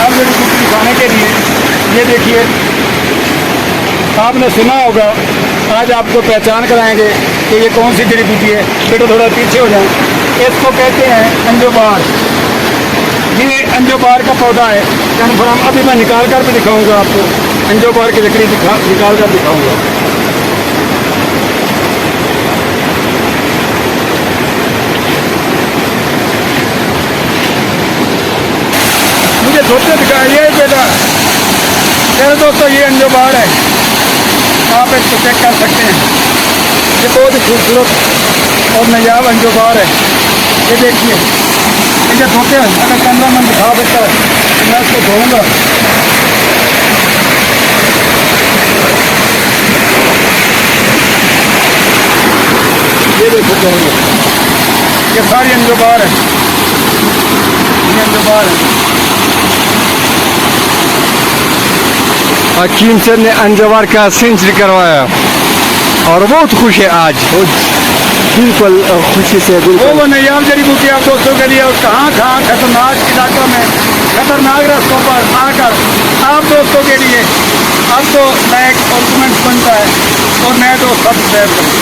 नायाब जड़ी बूटी दिखाने के लिए ये देखिए, आपने सुना होगा, आज आपको पहचान कराएंगे कि ये कौन सी जड़ी बूटी है। बेटा थोड़ा पीछे हो जाए। इसको कहते हैं अंजोबार। ये अंजोबार का पौधा है कन्फर्म। अभी मैं निकाल कर भी दिखाऊंगा आपको, अंजोबार की लकड़ी निकाल कर दिखाऊंगा। मुझे धोते दिखाइए बेटा। मेरे दोस्तों ये अंजोबार है, आप इसको चेक कर सकते हैं। ये बहुत ही खूबसूरत और नायाब अंजोबार है। ये देखिए, ये धोते हैं, अगर कैमरा मैन दिखा सकता है मैं इसको धोऊंगा। ये देखो धोऊंगा, ये सारी अंजोबार है, ये अंजोबार है। हकीम सर ने अंजवार का सेंचुरी करवाया और बहुत खुश है आज, बिल्कुल खुशी से। वो नायाब जड़ी बूटी आप दोस्तों के लिए, और कहाँ कहाँ खतरनाक इलाकों में, खतरनाक रास्तों पर आकर आप दोस्तों के लिए अब तो लाइक और कमेंट्स बनता है और मैं दोस्त सब्सक्राइब करूँ।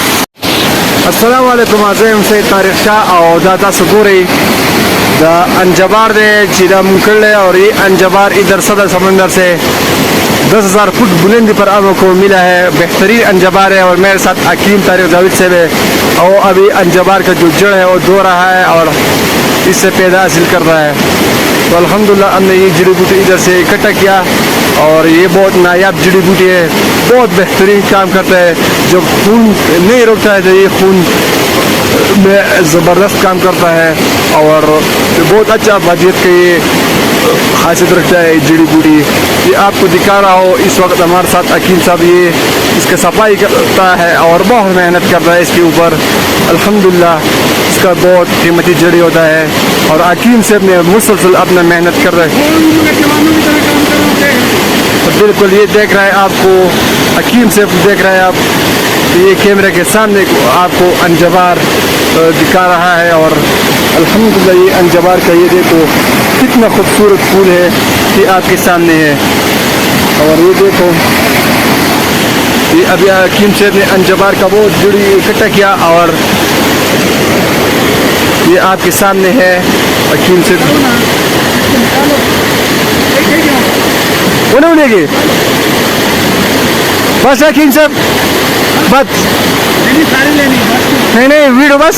अस्सलाम वालेकुम आज़म से तारिक शाह और दाता सुकूरी द अंजबार दे चिरा मुकल्ले। और ये अंजबार इधर सदर समंदर से 10,000 फुट बुलंदी पर आपको मिला है। बेहतरीन अंजबार है और मेरे साथ हकीम तारिक जावेद से है। और अभी अंजबार का जो जड़ है वो धो रहा है और इससे पैदा हासिल कर रहा है। तो अल्हम्दुलिल्लाह हमने ये जड़ी बूटी इधर से इकट्ठा किया और ये बहुत नायाब जड़ी बूटी है, बहुत बेहतरीन काम करता है। जब खून नहीं रोकता है तो ये खून में ज़बरदस्त काम करता है और बहुत अच्छा बाजियत का ये खासियत रखता है जड़ी बूटी। ये आपको दिखा रहा हो इस वक्त हमारे साथ हकीम साहब ये इसका सफाई करता है और बहुत मेहनत करता है इसके ऊपर। अल्हम्दुलिल्लाह इसका बहुत कीमती जड़ी होता है और हकीम साहब ने मुसलसल अपना मेहनत कर रहे हैं। तो बिल्कुल ये देख रहा है आपको, हकीम साहब देख रहा है आप, ये कैमरे के सामने आपको अंजबार दिखा रहा है। और अल्हम्दुलिल्लाह ये अंजबार का ये देखो कितना खूबसूरत फूल है कि आपके सामने है। और ये देखो ये अभी हकीम साहब ने अंजबार का वो जुड़ी इकट्ठा किया और ये आपके सामने है हकीम साहब। उन्हें उन्हें बस हकीम साहब बस नहीं वीडियो बस